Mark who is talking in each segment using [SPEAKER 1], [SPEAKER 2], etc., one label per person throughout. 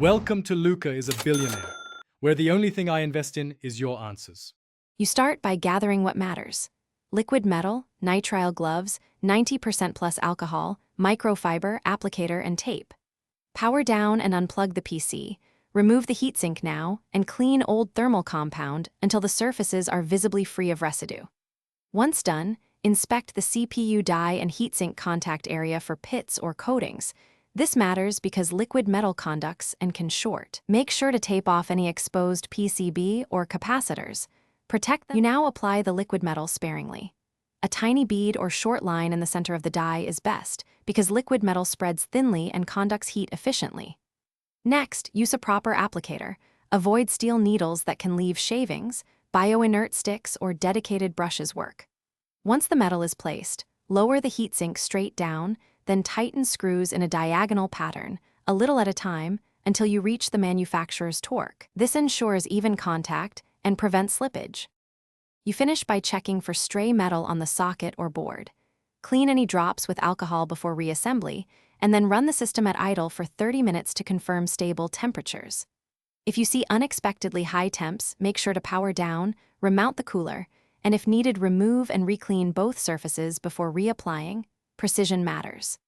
[SPEAKER 1] Welcome to Luca is a Billionaire, where the only thing I invest in is your answers.
[SPEAKER 2] You start by gathering what matters. Liquid metal, nitrile gloves, 90% plus alcohol, microfiber, applicator, and tape. Power down and unplug the PC. Remove the heatsink now and clean old thermal compound until the surfaces are visibly free of residue. Once done, inspect the CPU die and heatsink contact area for pits or coatings. This matters because liquid metal conducts and can short. Make sure to tape off any exposed PCB or capacitors. Protect them. You now apply the liquid metal sparingly. A tiny bead or short line in the center of the die is best because liquid metal spreads thinly and conducts heat efficiently. Next, use a proper applicator. Avoid steel needles that can leave shavings, bioinert sticks, or dedicated brushes work. Once the metal is placed, lower the heatsink straight down, then tighten screws in a diagonal pattern, a little at a time, until you reach the manufacturer's torque. This ensures even contact and prevents slippage. You finish by checking for stray metal on the socket or board. Clean any drops with alcohol before reassembly, and then run the system at idle for 30 minutes to confirm stable temperatures. If you see unexpectedly high temps, make sure to power down, remount the cooler, and if needed, remove and re-clean both surfaces before reapplying. Precision matters.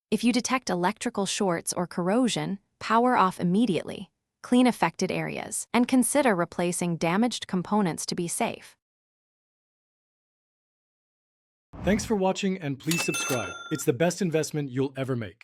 [SPEAKER 2] If you detect electrical shorts or corrosion, power off immediately, clean affected areas, and consider replacing damaged components to be safe.
[SPEAKER 1] Thanks for watching and please subscribe. It's the best investment you'll ever make.